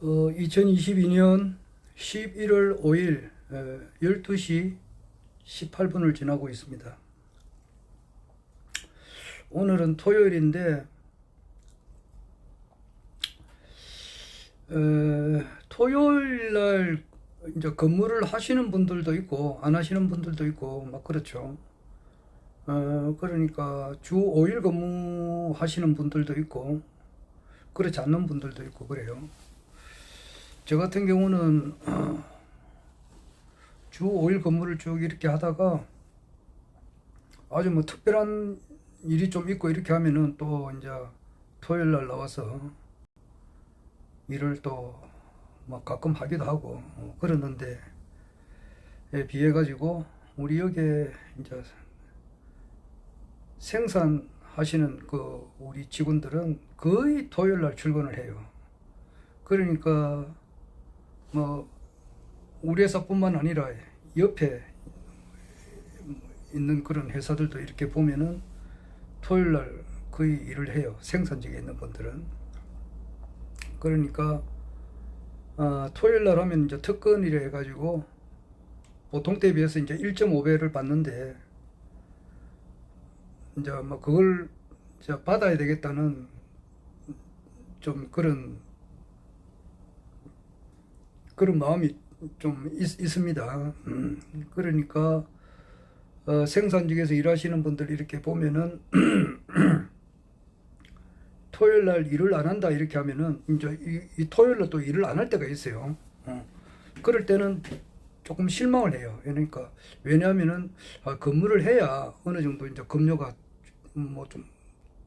2022년 11월 5일 12시 18분을 지나고 있습니다. 오늘은 토요일인데 토요일 날 이제 근무를 하시는 분들도 있고 안 하시는 분들도 있고 막 그렇죠. 그러니까 주 5일 근무하시는 분들도 있고 그렇지 않는 분들도 있고 그래요. 저 같은 경우는 주 5일 근무를 쭉 이렇게 하다가 아주 뭐 특별한 일이 좀 있고 이렇게 하면은 또 이제 토요일 날 나와서 일을 또 뭐 가끔 하기도 하고 그러는데 비해 가지고 우리 여기에 이제 생산하시는 그 우리 직원들은 거의 토요일 날 출근을 해요. 그러니까 뭐 우리 회사뿐만 아니라 옆에 있는 그런 회사들도 이렇게 보면은 토요일 날 거의 일을 해요. 생산직에 있는 분들은. 그러니까 토요일 날 하면 이제 특근이라 해가지고 보통 때에 비해서 이제 1.5배를 받는데 이제 뭐 그걸 이제 받아야 되겠다는 좀 그런 마음이 좀 있습니다. 그러니까 생산직에서 일하시는 분들 이렇게 보면은 토요일 날 일을 안 한다 이렇게 하면은 이제 이 토요일 날 또 일을 안 할 때가 있어요. 그럴 때는 조금 실망을 해요. 그러니까 왜냐하면은 근무를 해야 어느 정도 이제 급료가 뭐 좀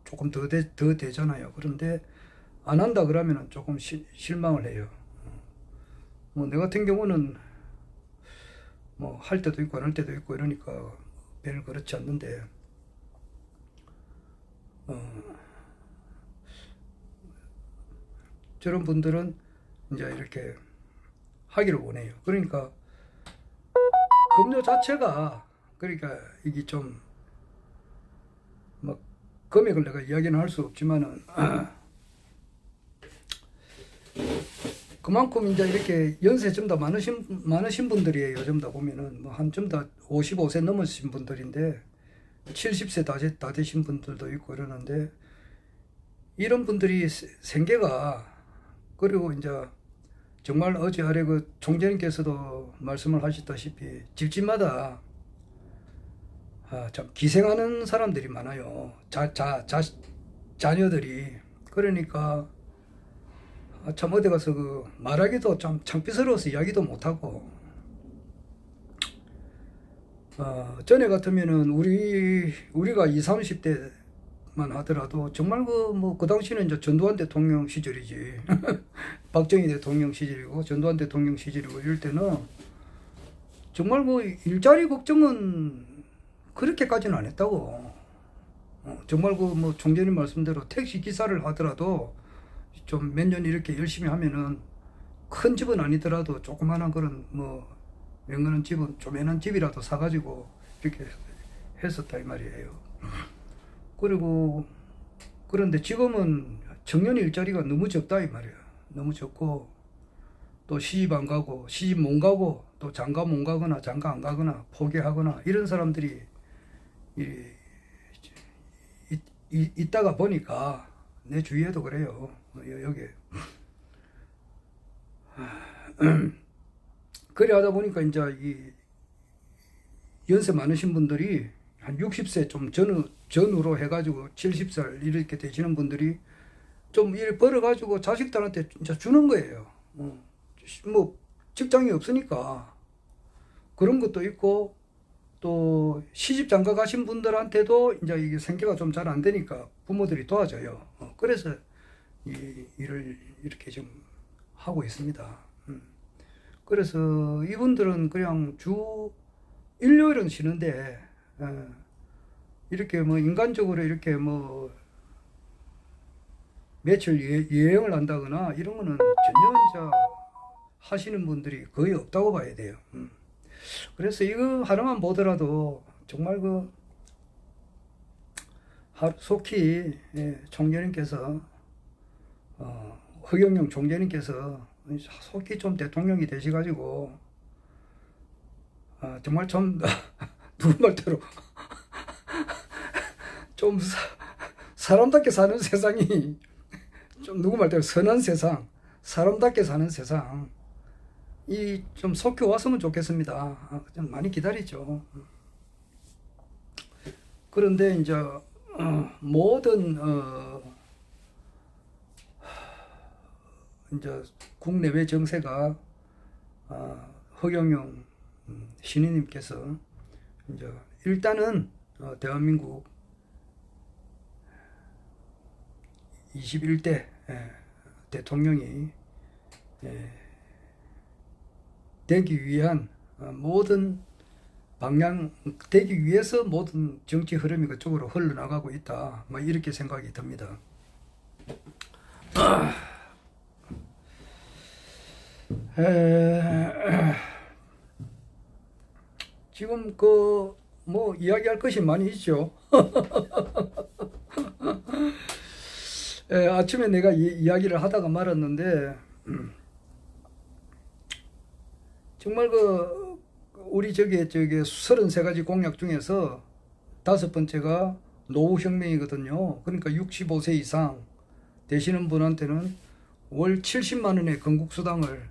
조금 더 되잖아요. 그런데 안 한다 그러면은 조금 실망을 해요. 뭐 내 같은 경우는 뭐 할 때도 있고 안 할 때도 있고 이러니까 별 그렇지 않는데 저런 분들은 이제 이렇게 하기를 원해요. 그러니까 급료 자체가 그러니까 이게 좀 뭐 금액을 내가 이야기는 할 수 없지만은 그만큼 이제 이렇게 연세 좀 더 많으신 분들이에요. 좀 더 보면은 뭐 한 좀 더 55세 넘으신 분들인데 70세 다 되신 분들도 있고 이러는데 이런 분들이 생계가 그리고 이제 정말 어제 아래 그 총재님께서도 말씀을 하셨다시피 집집마다 참 기생하는 사람들이 많아요. 자녀들이. 그러니까 참 어디 가서 그 말하기도 참 창피스러워서 이야기도 못하고 전에 같으면은 우리가 20, 30대만 하더라도 정말 그 당시는 이제 전두환 대통령 시절이지. 박정희 대통령 시절이고 전두환 대통령 시절이고 이럴 때는 정말 뭐 일자리 걱정은 그렇게까지는 안 했다고. 정말 그 뭐 총재님 말씀대로 택시 기사를 하더라도 좀 몇 년 이렇게 열심히 하면은 큰 집은 아니더라도 조그마한 그런 뭐 명가는 집은 조그만한 집이라도 사가지고 이렇게 했었다 이 말이에요. 그리고 그런데 지금은 청년 일자리가 너무 적다 이 말이에요. 너무 적고 또 시집 안 가고 시집 못 가고 또 장가 못 가거나 장가 안 가거나 포기하거나 이런 사람들이 있다가 보니까 내 주위에도 그래요. 여기 그래 하다 보니까 이제 이 연세 많으신 분들이 한 60세 좀 전후로 해가지고 70살 이렇게 되시는 분들이 좀 일 벌어가지고 자식들한테 진짜 주는 거예요. 뭐 직장이 없으니까 그런 것도 있고 또 시집 장가 가신 분들한테도 이제 이게 생계가 좀 잘 안 되니까 부모들이 도와줘요. 그래서 이 일을 이렇게 좀 하고 있습니다. 그래서 이분들은 그냥 주 일요일은 쉬는데 이렇게 뭐 인간적으로 이렇게 뭐 며칠 여행을 한다거나 이런 거는 전혀 이제 하시는 분들이 거의 없다고 봐야 돼요. 그래서 이거 하나만 보더라도 정말 그 속히 총재님께서 허경영 총재님께서 속히 좀 대통령이 되셔가지고 정말 좀 누구 말대로 좀 사람답게 사는 세상이 좀 누구 말대로 선한 세상, 사람답게 사는 세상 이 좀 속히 왔으면 좋겠습니다. 좀 많이 기다리죠. 그런데 이제 모든 이제 국내외 정세가 허경영 신인님께서 이제 일단은 대한민국 21대 대통령이 되기 위한 모든 방향 되기 위해서 모든 정치 흐름이 그쪽으로 흘러나가고 있다. 뭐 이렇게 생각이 듭니다. 지금 뭐 이야기할 것이 많이 있죠. 아침에 내가 이야기를 하다가 말았는데 정말 우리 저게 33가지 공약 중에서 5번째가 노후혁명이거든요. 그러니까 65세 이상 되시는 분한테는 월 70만 원의 건국수당을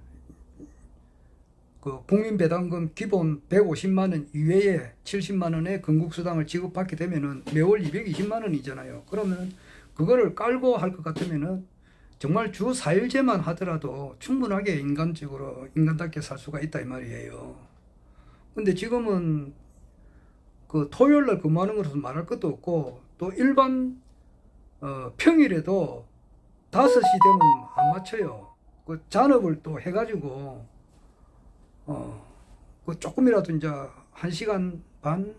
국민배당금 기본 150만 원 이외에 70만 원의 건국수당을 지급받게 되면은 매월 220만 원이잖아요. 그러면 그거를 깔고 할 것 같으면은 정말 주 4일제만 하더라도 충분하게 인간적으로 인간답게 살 수가 있다 이 말이에요. 근데 지금은 토요일날 근무하는 것으로 말할 것도 없고 또 일반 평일에도 5시 되면 안 맞춰요. 잔업을 또 해가지고 조금이라도 이제 1시간 반,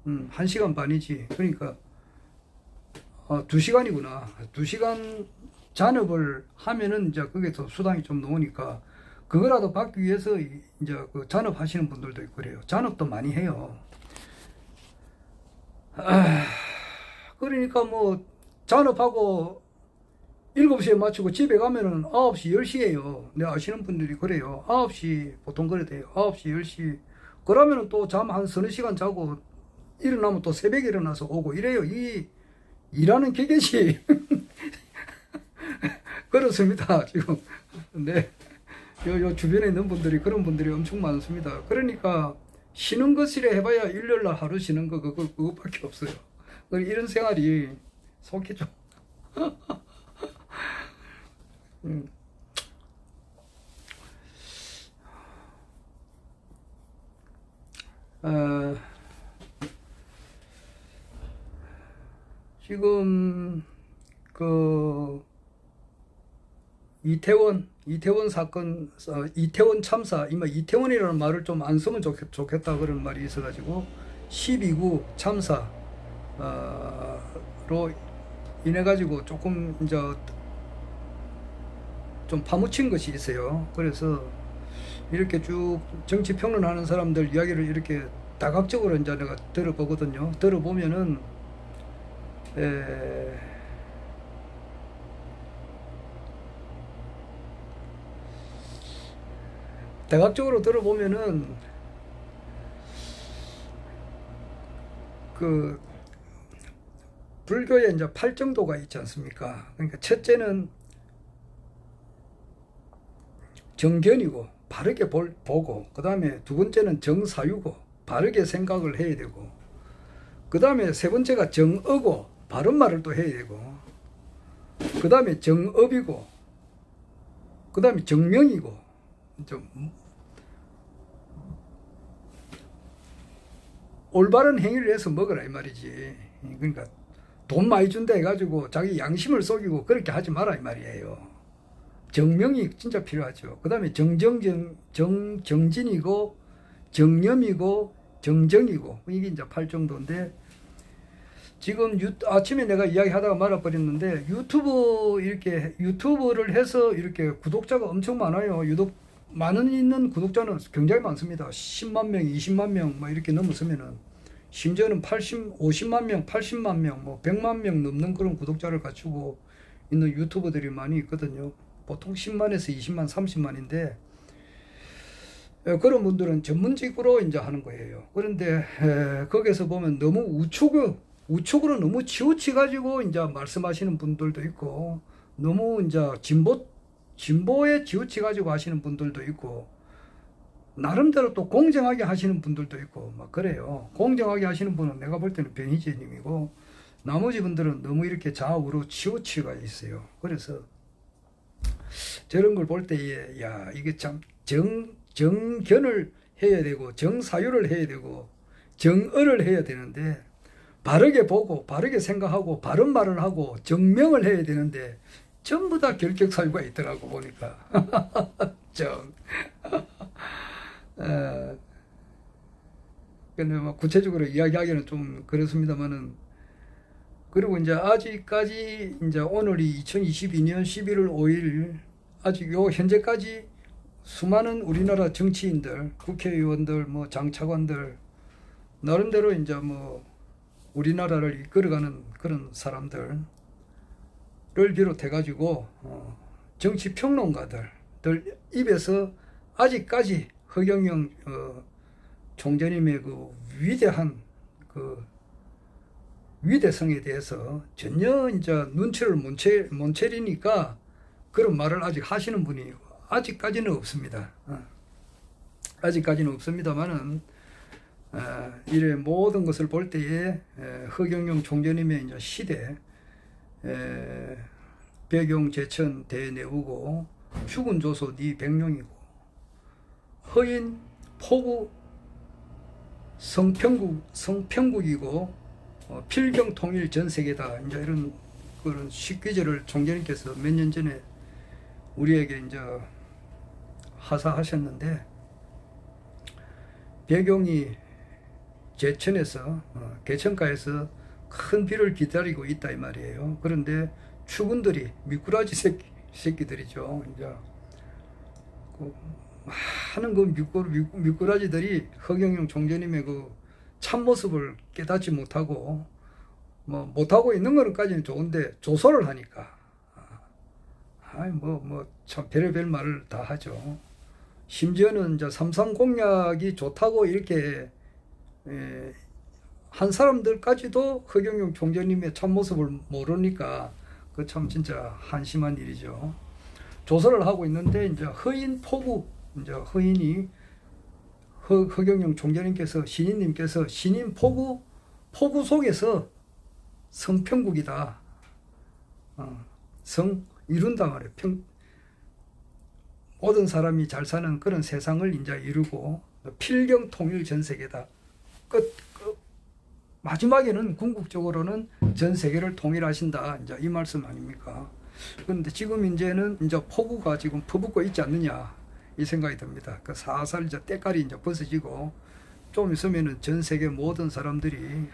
1시간 반이지. 그러니까 2시간이구나. 2시간 잔업을 하면은 이제 그게 더 수당이 좀 나오니까 그거라도 받기 위해서 이제 잔업 하시는 분들도 있고 그래요. 잔업도 많이 해요. 그러니까 뭐 잔업하고 7시에 마치고 집에 가면은 9시, 10시에요. 내가 아시는 분들이 그래요. 9시 보통 그래 돼요. 9시, 10시. 그러면은 또 잠 한 서너 시간 자고 일어나면 또 새벽에 일어나서 오고 이래요. 이 일하는 기계시 그렇습니다. 지금 네. 요 주변에 있는 분들이 그런 분들이 엄청 많습니다. 그러니까 쉬는 것이래 해봐야 일요일날 하루 쉬는 거 그것밖에 없어요. 이런 생활이 속히 좀 지금 이태원 사건, 이태원 참사, 이태원이라는 말을 좀 안 쓰면 좋겠다 그런 말이 있어가지고 12구 참사로 인해 가지고 조금 이제 좀 파묻힌 것이 있어요. 그래서 이렇게 쭉 정치 평론하는 사람들 이야기를 이렇게 다각적으로 이제 내가 들어보거든요. 들어보면은 대각적으로 들어보면은 불교에 이제 8정도가 있지 않습니까? 그러니까 첫째는 정견이고 바르게 보고, 그 다음에 두 번째는 정사유고 바르게 생각을 해야 되고, 그 다음에 세 번째가 정어고 바른 말을 또 해야 되고, 그 다음에 정업이고, 그 다음에 정명이고, 좀 올바른 행위를 해서 먹으라 이 말이지. 그러니까 돈 많이 준다 해가지고 자기 양심을 속이고 그렇게 하지 마라 이 말이에요. 정명이 진짜 필요하죠. 그 다음에 정진이고 정념이고 정정이고 이게 이제 8정도인데, 지금 아침에 내가 이야기하다가 말아버렸는데 유튜브를 해서 이렇게 구독자가 엄청 많아요. 유독 많은 있는 구독자는 굉장히 많습니다. 10만 명, 20만 명 뭐 이렇게 넘었으면은, 심지어는 50만 명, 80만 명, 뭐 100만 명 넘는 그런 구독자를 갖추고 있는 유튜버들이 많이 있거든요. 보통 10만에서 20만, 30만인데 그런 분들은 전문직으로 이제 하는 거예요. 그런데 거기서 보면 너무 우측으로 너무 치우쳐 가지고 이제 말씀하시는 분들도 있고, 너무 이제 진보에 치우쳐 가지고 하시는 분들도 있고, 나름대로 또 공정하게 하시는 분들도 있고 막 그래요. 공정하게 하시는 분은 내가 볼 때는 변희재님이고, 나머지 분들은 너무 이렇게 좌우로 치우치가 있어요. 그래서 저런 걸 볼 때에 야, 이게 참 정견을 해야 되고 정사유를 해야 되고 정의를 해야 되는데, 바르게 보고 바르게 생각하고 바른 말을 하고 정명을 해야 되는데 전부 다 결격사유가 있더라고 보니까. 정. 근데 뭐 구체적으로 이야기하기는 좀 그렇습니다만은, 그리고 이제 아직까지 이제 오늘이 2022년 11월 5일, 아직 요 현재까지 수많은 우리나라 정치인들, 국회의원들, 뭐 장차관들, 나름대로 이제 뭐 우리나라를 이끌어가는 그런 사람들을 비롯해 가지고 정치 평론가들 입에서 아직까지 허경영 총재님의 그 위대한 그 위대성에 대해서 전혀 이제 눈치를 못 채리니까 그런 말을 아직 하시는 분이 아직까지는 없습니다. 아직까지는 없습니다만은, 이래 모든 것을 볼 때에 허경영 총재님의 이제 시대, 백용 제천 대내우고 죽은 조소 네 백룡이고 허인 포구 성평국이고 필경 통일 전 세계다, 이제 이런 그런 식귀제를 총재님께서 몇 년 전에 우리에게 이제 하사하셨는데, 백용이 제천에서 개천가에서 큰 비를 기다리고 있다 이 말이에요. 그런데 추군들이 미꾸라지 새끼들이죠. 이제 그 많은 그 미꾸라지들이 허경영 총재님의 그 참모습을 깨닫지 못하고, 뭐 못하고 있는 거는까지는 좋은데 조소를 하니까 참 별의별 말을 다 하죠. 심지어는 이제 삼삼 공약이 좋다고 이렇게 한 사람들까지도 허경영 총재님의 참모습을 모르니까 그 참 진짜 한심한 일이죠. 조사를 하고 있는데 이제 허인 포구, 이제 허인이 허경영 총재님께서 신인님께서 신인 포구 속에서 성평국이다. 성 이룬다 말이에요. 모든 사람이 잘 사는 그런 세상을 이제 이루고 필경 통일 전 세계다. 마지막에는 궁극적으로는 전 세계를 통일하신다. 이제 이 말씀 아닙니까? 그런데 지금 이제는 이제 포구가 지금 퍼붓고 있지 않느냐 이 생각이 듭니다. 그 사살 이제 때깔이 이제 벗어지고 좀 있으면은 전 세계 모든 사람들이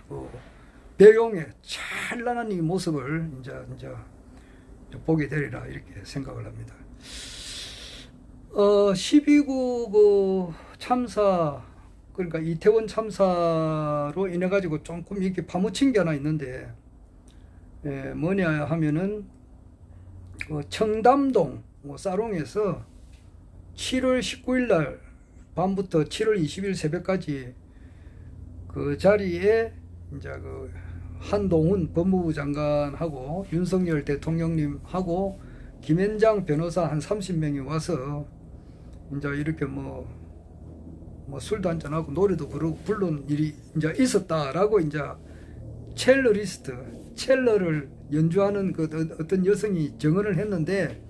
배경의 찬란한 이 모습을 이제 보게 되리라 이렇게 생각을 합니다. 12구 그 참사, 그러니까 이태원 참사로 인해 가지고 조금 이렇게 파묻힌 게 하나 있는데, 뭐냐 하면은 청담동 사롱에서 7월 19일 날 밤부터 7월 20일 새벽까지 그 자리에 이제 그 한동훈 법무부 장관하고 윤석열 대통령님하고 김현장 변호사 한 30명이 와서 이제 이렇게 뭐 술도 한잔하고 노래도 부르고 부른 일이 이제 있었다라고 이제 첼러를 연주하는 그 어떤 여성이 증언을 했는데,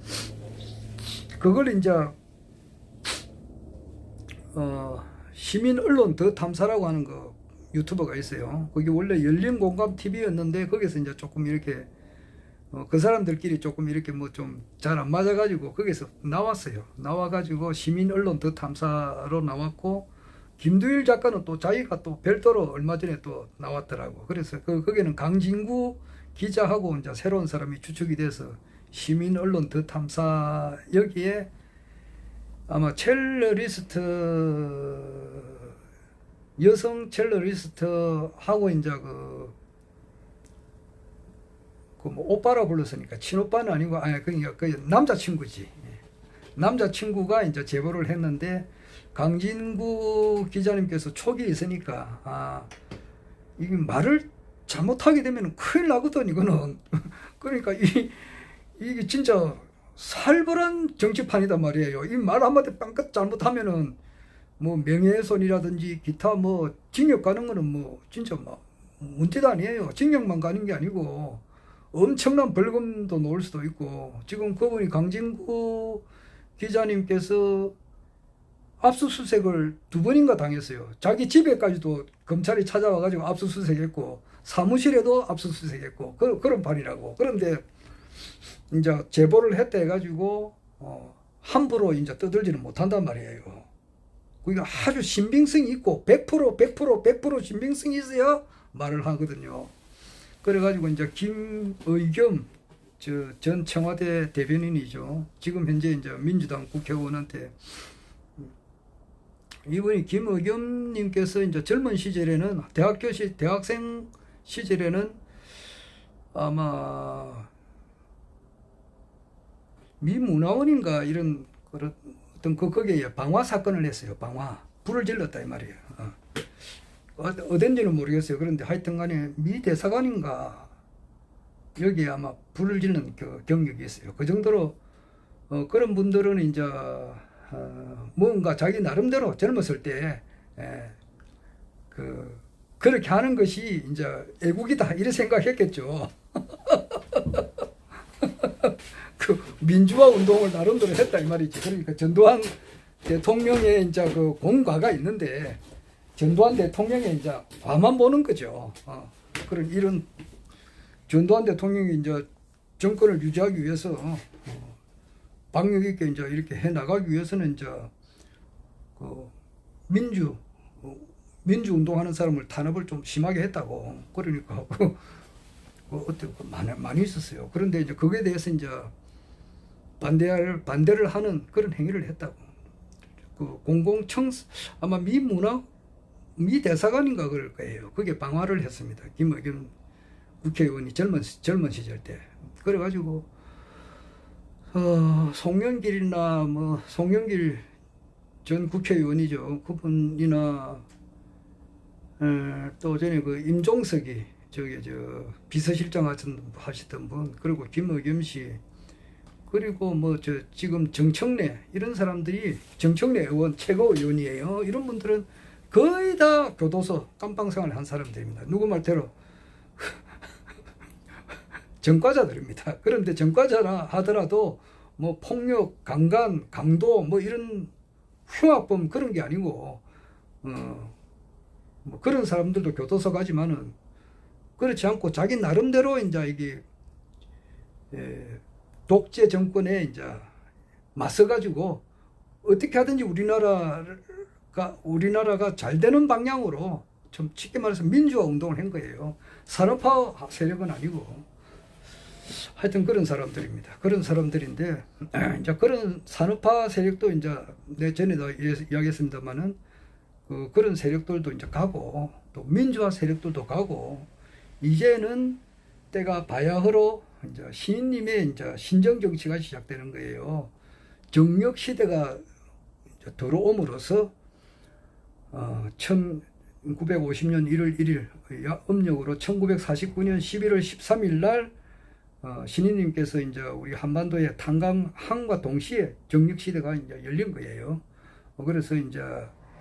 그걸 이제 시민 언론 더 탐사라고 하는 거 유튜버가 있어요. 거기 원래 열린 공감 TV였는데 거기서 이제 조금 이렇게 그 사람들끼리 조금 이렇게 뭐 좀 잘 안 맞아가지고 거기서 나왔어요. 나와가지고 시민 언론 더 탐사로 나왔고, 김두일 작가는 또 자기가 또 별도로 얼마 전에 또 나왔더라고. 그래서 거기는 강진구 기자하고 이제 새로운 사람이 주축이 돼서 시민 언론 더 탐사, 여기에 아마 여성 첼러리스트하고 이제 그 뭐 오빠라 불렀으니까 친오빠는 아니고 아니 그러니까 그 남자친구지. 남자친구가 이제 제보를 했는데 강진구 기자님께서 촉이 있으니까 이게 말을 잘못하게 되면 큰일 나거든 이거는. 그러니까 이게 진짜 살벌한 정치판이단 말이에요. 이 말 한마디 빵긋 잘못하면은 뭐 명예훼손이라든지 기타 뭐 징역 가는 거는 뭐 진짜 뭐 문제도 아니에요. 징역만 가는 게 아니고 엄청난 벌금도 놓을 수도 있고, 지금 그분이 강진구 기자님께서 압수수색을 2번인가 당했어요. 자기 집에까지도 검찰이 찾아와가지고 압수수색했고 사무실에도 압수수색했고 그런 판이라고. 그런데 이제 제보를 했다 해가지고 함부로 이제 떠들지는 못한단 말이에요. 그러니까 아주 신빙성이 있고 100% 신빙성이 있어야 말을 하거든요. 그래가지고 이제 김의겸 전 청와대 대변인이죠. 지금 현재 이제 민주당 국회의원한테 이분이 김의겸님께서 이제 젊은 시절에는 대학생 시절에는 아마 미문화원인가 이런 어떤 거기에 방화 사건을 했어요. 불을 질렀다 이 말이에요. 어딘지는 모르겠어요. 그런데 하여튼간에 미 대사관인가 여기에 아마 불을 지르는 경력이 있어요. 그 정도로 그런 분들은 이제 뭔가 자기 나름대로 젊었을 때 그렇게 하는 것이 이제 애국이다 이런 생각했겠죠. 그 민주화 운동을 나름대로 했다 이 말이지. 그러니까 전두환 대통령의 이제 그 공과가 있는데 전두환 대통령의 이제 과만 보는 거죠. 그런 이런 전두환 대통령이 이제 정권을 유지하기 위해서 박력 있게 이제 이렇게 해 나가기 위해서는 이제 그 민주 운동하는 사람을 탄압을 좀 심하게 했다고. 그러니까 많이 있었어요. 그런데 이제 거기에 대해서 이제 반대를 하는 그런 행위를 했다고. 아마 미 대사관인가 그럴 거예요. 그게 방화를 했습니다. 김의겸 국회의원이 젊은 시절 때. 그래가지고 송영길 전 국회의원이죠. 그분이나 또 전에 그 임종석이 비서실장 하시던 분, 그리고 김의겸 씨, 그리고 지금 정청래 이런 사람들이, 정청래 의원 최고 의원이에요. 이런 분들은 거의 다 교도소 깜빵생활을 한 사람들입니다. 누구 말대로 전과자들입니다. 그런데 전과자라 하더라도 뭐 폭력, 강간, 강도 뭐 이런 흉악범 그런 게 아니고 뭐 그런 사람들도 교도소 가지만은 그렇지 않고 자기 나름대로 이제 이게 독재 정권에 이제 맞서가지고 어떻게 하든지 우리나라가 잘 되는 방향으로 좀 쉽게 말해서 민주화 운동을 한 거예요. 산업화 세력은 아니고. 하여튼 그런 사람들입니다. 그런 사람들인데 이제 그런 산업화 세력도 이제 전에도 이야기했습니다만은 그런 세력들도 이제 가고 또 민주화 세력들도 가고 이제는 때가 바야흐로 이제 신인님의 이제 신정 정치가 시작되는 거예요. 정력 시대가 들어옴으로써 1950년 1월 1일 음력으로 1949년 11월 13일 날 신인님께서 이제 우리 한반도의 탄광항과 동시에 정력 시대가 이제 열린 거예요. 그래서 이제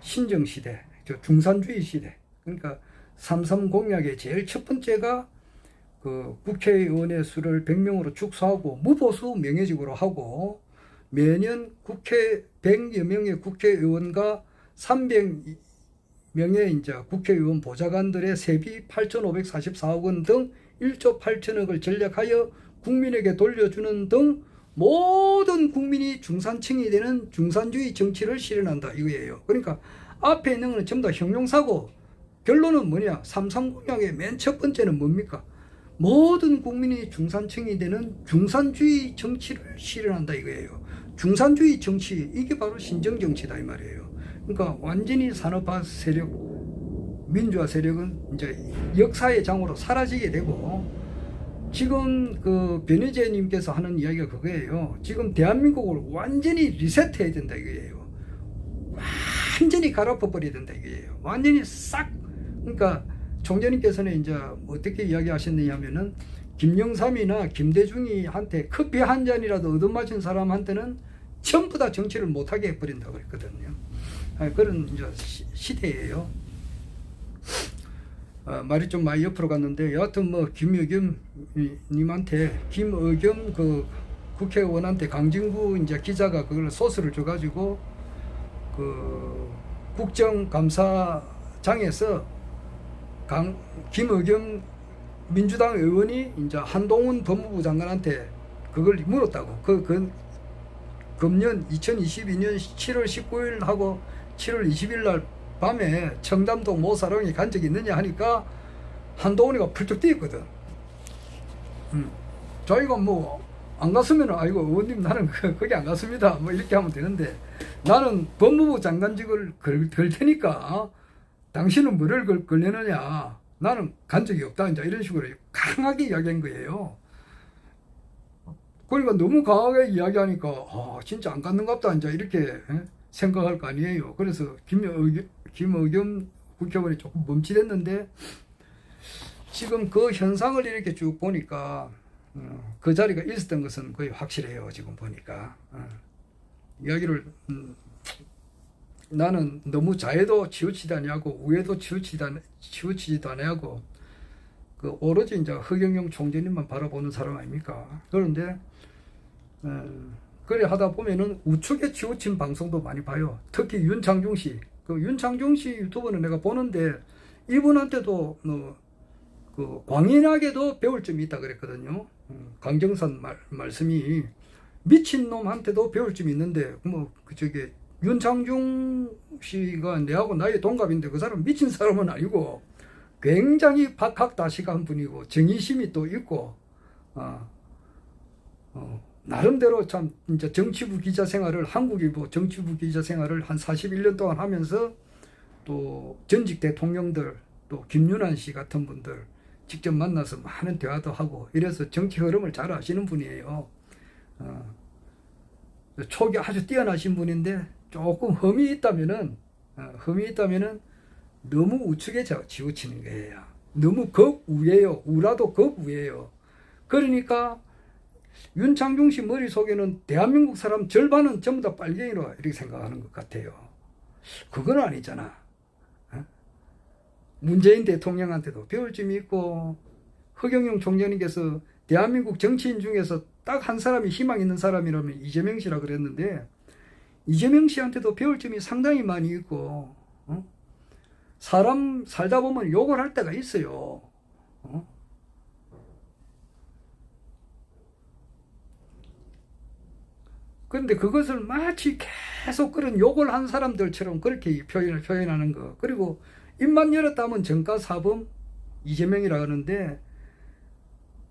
신정 시대, 중산주의 시대. 그러니까 3.3 공약의 제일 첫 번째가 그 국회의원의 수를 100명으로 축소하고 무보수 명예직으로 하고 매년 100여 명의 국회의원과 300명의 이제 국회의원 보좌관들의 세비 8,544억 원 등 1조 8천억을 전략하여 국민에게 돌려주는 등 모든 국민이 중산층이 되는 중산주의 정치를 실현한다 이거예요. 그러니까 앞에 있는 것은 전부 다 형용사고 결론은 뭐냐? 3.3 공약의 맨 첫 번째는 뭡니까? 모든 국민이 중산층이 되는 중산주의 정치를 실현한다 이거예요. 중산주의 정치, 이게 바로 신정정치다 이 말이에요. 그러니까 완전히 산업화 세력, 민주화 세력은 이제 역사의 장으로 사라지게 되고 지금 그 변희재님께서 하는 이야기가 그거예요. 지금 대한민국을 완전히 리셋해야 된다 이거예요. 완전히 갈아엎어 버려야 된다 이거예요. 완전히 싹. 그러니까 총재님께서는 이제 어떻게 이야기하셨느냐 하면은 김영삼이나 김대중이 한테 커피 한 잔이라도 얻어맞은 사람한테는 전부 다 정치를 못하게 해버린다고 그랬거든요. 그런 이제 시대예요. 말이 좀 많이 옆으로 갔는데 여하튼 뭐 김의겸 님한테 김의겸 그 국회의원한테 강진구 이제 기자가 그걸 소스를 줘가지고 그 국정감사장에서 김의겸 민주당 의원이 이제 한동훈 법무부 장관한테 그걸 물었다고. 금년 2022년 7월 19일 하고 7월 20일 날 밤에 청담동 모 사롱에 간 적이 있느냐 하니까 한동훈이가 펄쩍 뛰었거든. 자기가 뭐 안 갔으면 아이고 의원님 나는 거기 안 갔습니다 뭐 이렇게 하면 되는데 나는 법무부 장관직을 걸 테니까 당신은 뭐를 걸려느냐 나는 간 적이 없다 이제 이런 식으로 강하게 이야기한 거예요. 그러니까 너무 강하게 이야기하니까 진짜 안 갔는갑다 이제 이렇게 생각할 거 아니에요. 그래서 김의겸 국회의원이 조금 멈칫했는데 지금 그 현상을 이렇게 쭉 보니까 그 자리가 있었던 것은 거의 확실해요. 지금 보니까 이야기를 나는 너무 좌에도 치우치지 않냐고 우에도 치우치지도 않냐고 그 오로지 이제 허경영 총재님만 바라보는 사람 아닙니까? 그런데 그래 하다 보면은 우측에 치우친 방송도 많이 봐요. 특히 윤창중 씨. 그 윤창중 씨 유튜브는 내가 보는데 이분한테도 그 광인학에도 배울 점이 있다 그랬거든요. 강정산 말씀이 미친놈한테도 배울 점이 있는데 뭐 저게 윤창중 씨가 내하고 나이 동갑인데 그 사람 미친 사람은 아니고 굉장히 박학다식한 분이고 정의심이 또 있고 나름대로 참 이제 정치부 기자 생활을 한국일보 정치부 기자 생활을 한 41년 동안 하면서 또 전직 대통령들 또 김윤환 씨 같은 분들 직접 만나서 많은 대화도 하고 이래서 정치 흐름을 잘 아시는 분이에요. 촉이 아주 뛰어나신 분인데 조금 흠이 있다면은 너무 우측에 치우치는 거예요. 너무 극우예요. 우라도 극우예요. 그러니까 윤창중 씨 머릿속에는 대한민국 사람 절반은 전부 다 빨갱이로 이렇게 생각하는 것 같아요. 그건 아니잖아. 문재인 대통령한테도 배울 점이 있고 허경영 총재님께서 대한민국 정치인 중에서 딱 한 사람이 희망 있는 사람이라면 이재명 씨라 그랬는데 이재명 씨한테도 배울 점이 상당히 많이 있고 사람 살다 보면 욕을 할 때가 있어요. 그런데 그것을 마치 계속 그런 욕을 한 사람들처럼 그렇게 표현하는 거. 그리고 입만 열었다 하면 정가사범 이재명이라 하는데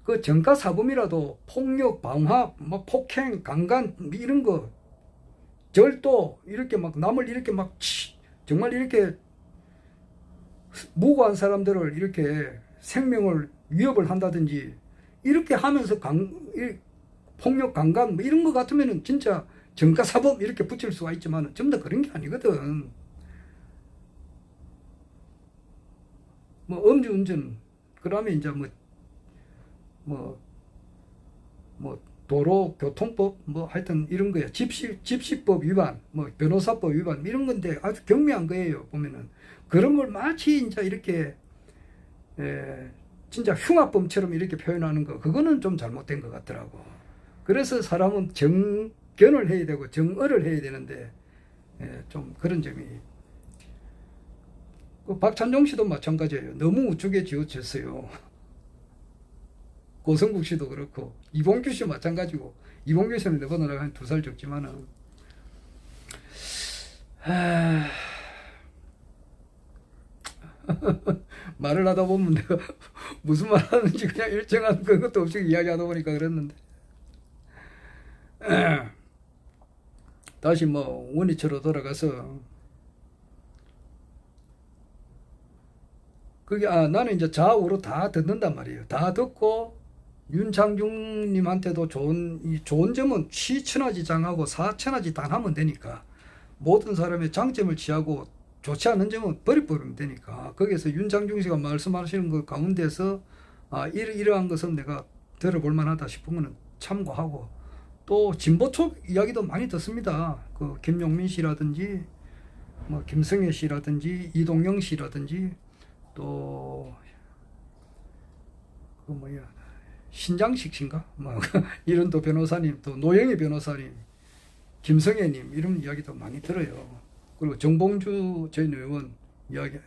그 정가사범이라도 폭력, 방화, 막 폭행, 강간 이런 거 절도 이렇게 막 남을 이렇게 막 정말 이렇게 무고한 사람들을 이렇게 생명을 위협을 한다든지 이렇게 하면서 폭력, 강간 뭐 이런 거 같으면은 진짜 정가사범 이렇게 붙일 수가 있지만 전부 다 그런 게 아니거든. 뭐 음주운전 그러면 이제 도로교통법 뭐 하여튼 이런 거야. 집시법 위반, 뭐 변호사법 위반 이런 건데 아주 경미한 거예요. 보면은 그런 걸 마치 이제 이렇게 진짜 흉악범처럼 이렇게 표현하는 거 그거는 좀 잘못된 것 같더라고. 그래서 사람은 정견을 해야 되고 정어를 해야 되는데 좀 그런 점이. 박찬종 씨도 마찬가지예요. 너무 우측에 지어졌어요. 고성국 씨도 그렇고 이봉규 씨 마찬가지고 이봉규 씨는 내보다 내가 한 2살 적지만은 말을 하다 보면 내가 무슨 말 하는지 그냥 일정한 그것도 없이 이야기하다 보니까 그랬는데 다시 뭐 원위치로 돌아가서 그게 나는 이제 좌우로 다 듣는단 말이에요. 다 듣고 윤창중님한테도 좋은 점은 취천하지 장하고 사천하지 단하면 되니까 모든 사람의 장점을 취하고 좋지 않은 점은 버리면 되니까 거기에서 윤창중 씨가 말씀하시는 것 가운데서 이러한 것은 내가 들어볼 만하다 싶으면 참고하고 또 진보 쪽 이야기도 많이 듣습니다. 그 김용민 씨라든지 뭐 김성애 씨라든지 이동영 씨라든지 또 그 뭐야 신장식 씨인가 뭐 이런 또 변호사님 또 노영희 변호사님 김성애님 이런 이야기도 많이 들어요. 그리고 정봉주 전 의원 이야기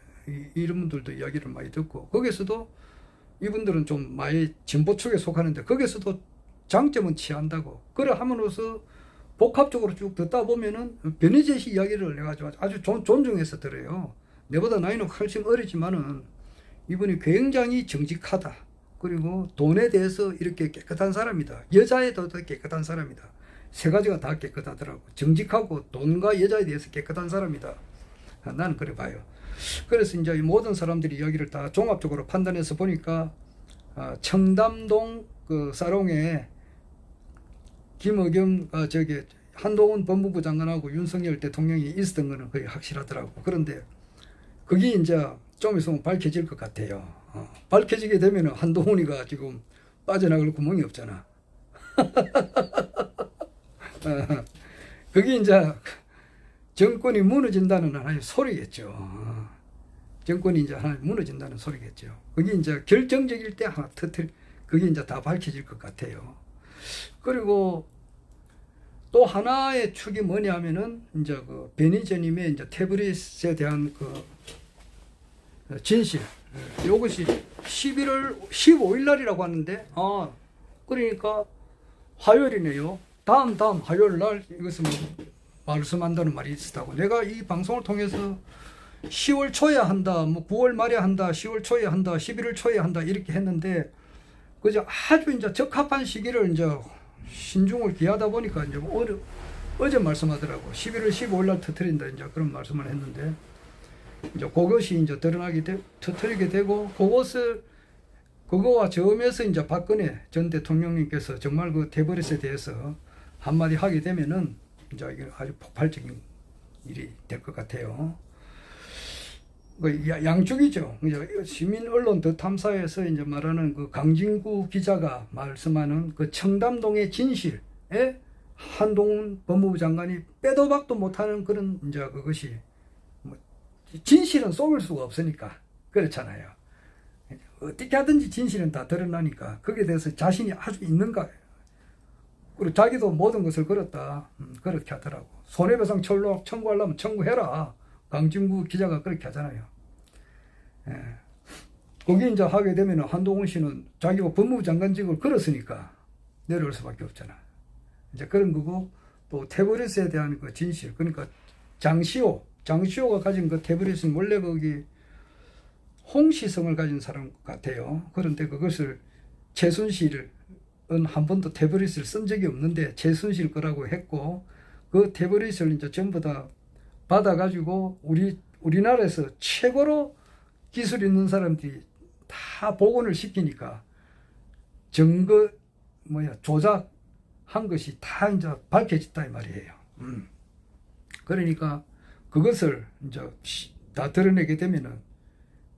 이런 분들도 이야기를 많이 듣고 거기에서도 이분들은 좀 많이 진보 쪽에 속하는데 거기에서도 장점은 취한다고 그래 함으로써 복합적으로 쭉 듣다 보면은 변희재 씨 이야기를 내가 아주 존중해서 들어요. 내보다 나이는 훨씬 어리지만은 이분이 굉장히 정직하다. 그리고 돈에 대해서 이렇게 깨끗한 사람이다. 여자에도 더 깨끗한 사람이다. 세 가지가 다 깨끗하더라고. 정직하고 돈과 여자에 대해서 깨끗한 사람이다. 나는 그래 봐요. 그래서 이제 이 모든 사람들이 이야기를 다 종합적으로 판단해서 보니까 청담동 그 사롱에 김의겸 한동훈 법무부 장관하고 윤석열 대통령이 있었던 거는 거의 확실하더라고. 그런데 그게 이제 좀 있으면 밝혀질 것 같아요. 밝혀지게 되면 한동훈이가 지금 빠져나갈 구멍이 없잖아. 그게 이제 정권이 무너진다는 하나의 소리겠죠. 정권이 이제 하나 무너진다는 소리겠죠. 그게 이제 결정적일 때 하나 그게 이제 다 밝혀질 것 같아요. 그리고 또 하나의 축이 뭐냐면은 이제 그 베니저님의 이제 태블릿에 대한 그 진실. 이것이 11월 15일 날이라고 하는데, 그러니까 화요일이네요. 다음 화요일 날 이것을 말씀한다는 말이 있었다고. 내가 이 방송을 통해서 10월 초에 한다, 뭐 9월 말에 한다, 10월 초에 한다, 11월 초에 한다 이렇게 했는데, 그저 아주 이제 적합한 시기를 이제 신중을 기하다 보니까 이제 어제 말씀하더라고. 11월 15일 날 터뜨린다 이제 그런 말씀을 했는데. 이제 그것이 이제 터뜨리게 되고, 그거와 저음에서 이제 박근혜 전 대통령님께서 정말 그 태블릿에 대해서 한마디 하게 되면은 이제 이게 아주 폭발적인 일이 될 것 같아요. 그 양쪽이죠. 이제 시민 언론 더 탐사에서 이제 말하는 그 강진구 기자가 말씀하는 그 청담동의 진실에 한동훈 법무부 장관이 빼도 박도 못하는 그런 이제 그것이 진실은 속일 수가 없으니까 그렇잖아요. 어떻게 하든지 진실은 다 드러나니까 거기에 대해서 자신이 아주 있는가. 그리고 자기도 모든 것을 걸었다. 그렇게 하더라고. 손해배상 청구하려면 청구해라. 강진구 기자가 그렇게 하잖아요. 거기 이제 하게 되면 한동훈 씨는 자기가 법무부 장관직을 걸었으니까 내려올 수밖에 없잖아. 이제 그런 거고 또 태블릿에 대한 그 진실. 그러니까 장시호가 가진 그 태블릿은 원래 거기 홍시성을 가진 사람 같아요. 그런데 그것을 최순실은 한 번도 태블릿을 쓴 적이 없는데 최순실 거라고 했고 그 태블릿을 이제 전부 다 받아가지고 우리나라에서 최고로 기술 있는 사람들이 다 복원을 시키니까 조작한 것이 다 이제 밝혀졌다 이 말이에요. 그러니까 그것을 이제 다 드러내게 되면은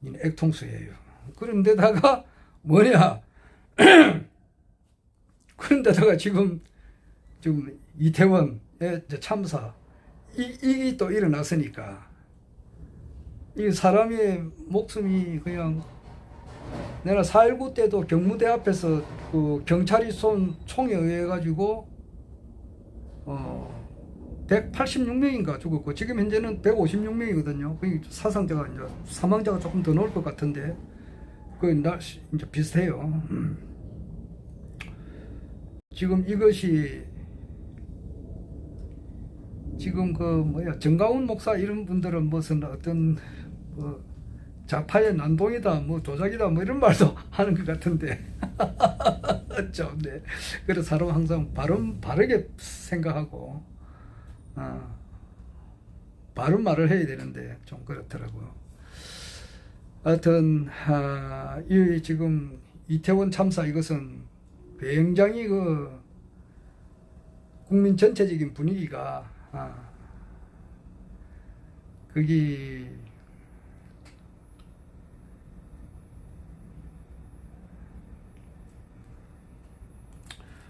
액통수예요. 그런데다가 뭐냐? 그런데다가 지금 이태원의 참사 이게 또 일어났으니까 이 사람의 목숨이 그냥 내가 4.19 때도 경무대 앞에서 그 경찰이 쏜 총에 의해 가지고 186명인가 죽었고 지금 현재는 156명이거든요. 그 사상자가 이제 사망자가 조금 더 나올 것 같은데 그 이제 비슷해요. 지금 이것이 지금 정가운 목사 이런 분들은 무슨 어떤 좌파의 난동이다, 조작이다, 이런 말도 하는 것 같은데 좀 네. 그래서 사람 항상 바르게 생각하고 바른 말을 해야 되는데 좀 그렇더라고요. 하여튼 이 지금 이태원 참사 이것은 굉장히 그 국민 전체적인 분위기가 거기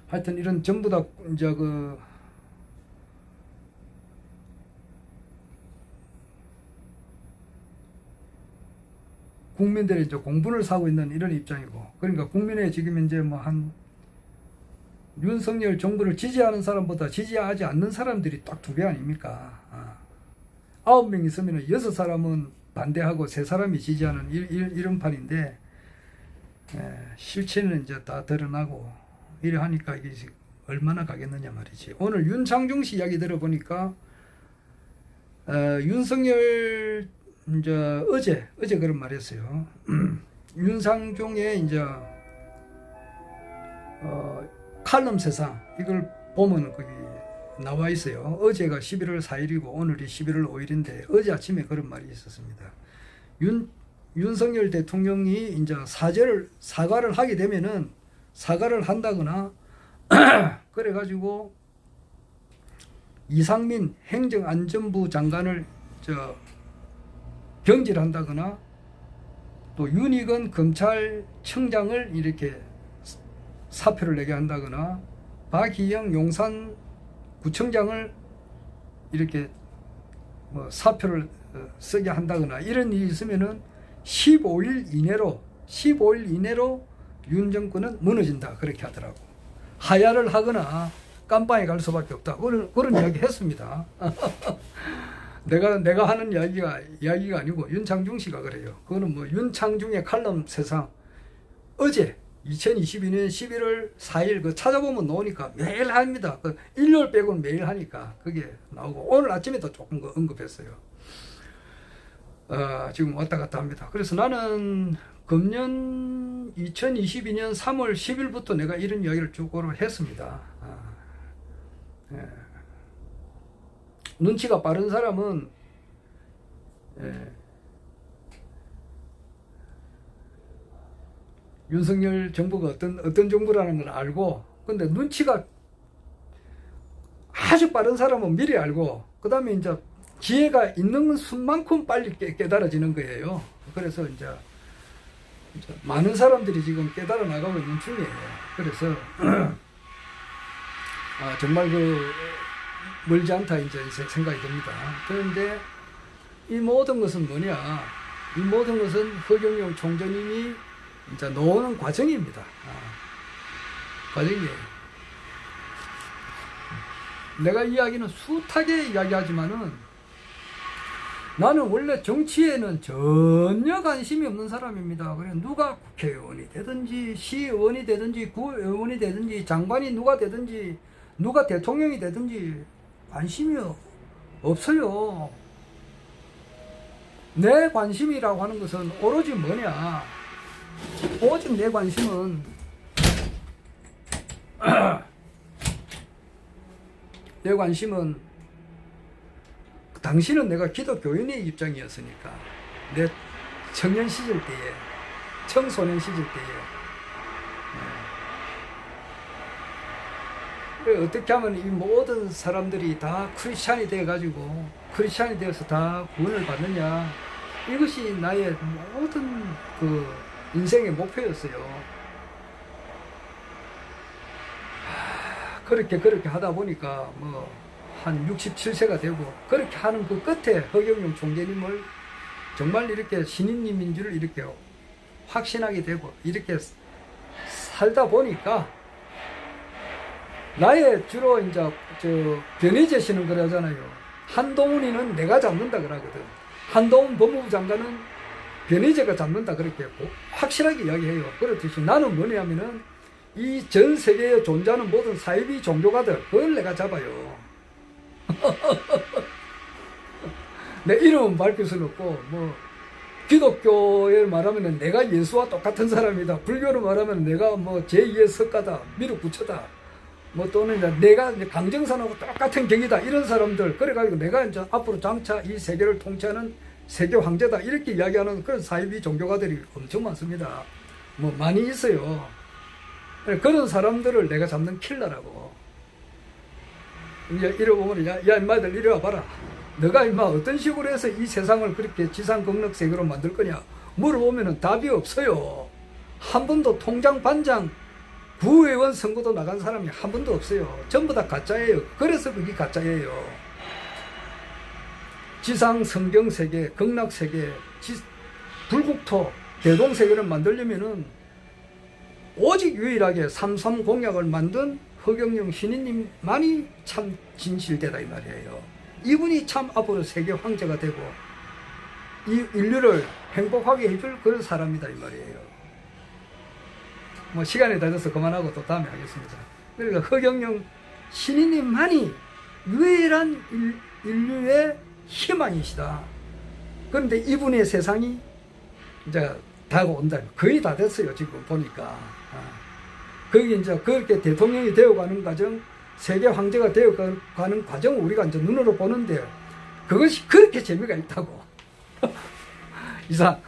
하여튼 이런 전부 다 이제 그 국민들이 이제 공분을 사고 있는 이런 입장이고, 그러니까 국민의 지금 이제 뭐 한 윤석열 정부를 지지하는 사람보다 지지하지 않는 사람들이 딱 2배 아닙니까? 9명 있으면 6사람은 반대하고 3사람이 지지하는 이런 판인데, 실체는 이제 다 드러나고 이래 하니까 이게 얼마나 가겠느냐 말이지. 오늘 윤창중 씨 이야기 들어보니까 윤석열 이제 어제 그런 말했어요. 윤상중의 이제 칼럼 세상 이걸 보면 거기 나와 있어요. 어제가 11월 4일이고 오늘이 11월 5일인데 어제 아침에 그런 말이 있었습니다. 윤석열 대통령이 이제 사과를 하게 되면은 사과를 한다거나 그래가지고 이상민 행정안전부 장관을 경질한다거나 또 윤희건 검찰청장을 이렇게 사표를 내게 한다거나 박희영 용산구청장을 이렇게 뭐 사표를 쓰게 한다거나 이런 일이 있으면은 15일 이내로 윤 정권은 무너진다 그렇게 하더라고. 하야를 하거나 깜빵에 갈 수밖에 없다 그런 이야기 했습니다. 내가 하는 이야기가 아니고 윤창중 씨가 그래요. 그거는 뭐 윤창중의 칼럼 세상 어제 2022년 11월 4일 그 찾아보면 나오니까 매일 합니다. 그 일요일 빼고는 매일 하니까 그게 나오고 오늘 아침에도 조금 그 언급했어요. 지금 왔다 갔다 합니다. 그래서 나는 금년 2022년 3월 10일부터 내가 이런 이야기를 쭉 했습니다. 눈치가 빠른 사람은 윤석열 정부가 어떤 정부라는 걸 알고, 근데 눈치가 아주 빠른 사람은 미리 알고, 그 다음에 이제 기회가 있는 순만큼 빨리 깨달아지는 거예요. 그래서 이제 많은 사람들이 지금 깨달아 나가고 있는 중이에요. 그래서 정말 멀지 않다 이제 생각이 듭니다. 그런데 이 모든 것은 뭐냐? 이 모든 것은 허경영 총재님이 이제 놓는 과정입니다. 과정이에요. 내가 이야기는 숱하게 이야기하지만은 나는 원래 정치에는 전혀 관심이 없는 사람입니다. 그래 누가 국회의원이 되든지 시의원이 되든지 구의원이 되든지 장관이 누가 되든지 누가 대통령이 되든지 관심이 없어요. 내 관심이라고 하는 것은 오로지 뭐냐? 오직 내 관심은 내 관심은 당시는 내가 기독교인의 입장이었으니까 내 청년 시절 때에 청소년 시절 때에 어떻게 하면 이 모든 사람들이 다 크리스찬이 돼가지고 크리스찬이 되어서 다 구원을 받느냐, 이것이 나의 모든 그 인생의 목표였어요. 그렇게 하다 보니까 뭐 한 67세가 되고 그렇게 하는 그 끝에 허경영 총재님을 정말 이렇게 신인님인 줄 이렇게 확신하게 되고 이렇게 살다 보니까 나의 주로 이제 변희 제시는 그러잖아요. 한동훈이는 내가 잡는다 그러거든. 한동훈 법무부 장관은 변희재가 잡는다 그렇게 확실하게 이야기해요. 그렇듯이 나는 뭐냐면은 이 전 세계에 존재하는 모든 사이비 종교가들 그걸 내가 잡아요. 내 이름은 밝힐 수는 없고 뭐 기독교에 말하면 내가 예수와 똑같은 사람이다. 불교로 말하면 내가 뭐 제2의 석가다, 미륵 부처다, 뭐 또는 내가 이제 강정산하고 똑같은 경이다, 이런 사람들. 그래가지고 내가 이제 앞으로 장차 이 세계를 통치하는 세계 황제다 이렇게 이야기하는 그런 사이비 종교가들이 엄청 많습니다. 뭐 많이 있어요. 그런 사람들을 내가 잡는 킬러라고. 이제 이러보면, 야, 인마들 이리 와봐라. 너가 인마 어떤 식으로 해서 이 세상을 그렇게 지상극락세계로 만들 거냐 물어보면은 답이 없어요. 한 번도 통장, 반장, 구의원 선거도 나간 사람이 한 번도 없어요. 전부 다 가짜예요. 그래서 그게 가짜예요. 지상 성경세계, 극락세계, 불국토, 대동세계를 만들려면은 오직 유일하게 삼삼 공약을 만든 허경영 신인님만이 참 진실되다 이 말이에요. 이분이 참 앞으로 세계 황제가 되고 이 인류를 행복하게 해줄 그런 사람이다 이 말이에요. 뭐 시간이 다 돼서 그만하고 또 다음에 하겠습니다. 그러니까 허경영 신인님만이 유일한 인류의 희망이시다. 그런데 이분의 세상이 이제 다가온다. 거의 다 됐어요 지금 보니까. 거기 이제 그렇게 대통령이 되어가는 과정, 세계 황제가 되어가는 과정을 우리가 이제 눈으로 보는데 그것이 그렇게 재미가 있다고. 이상.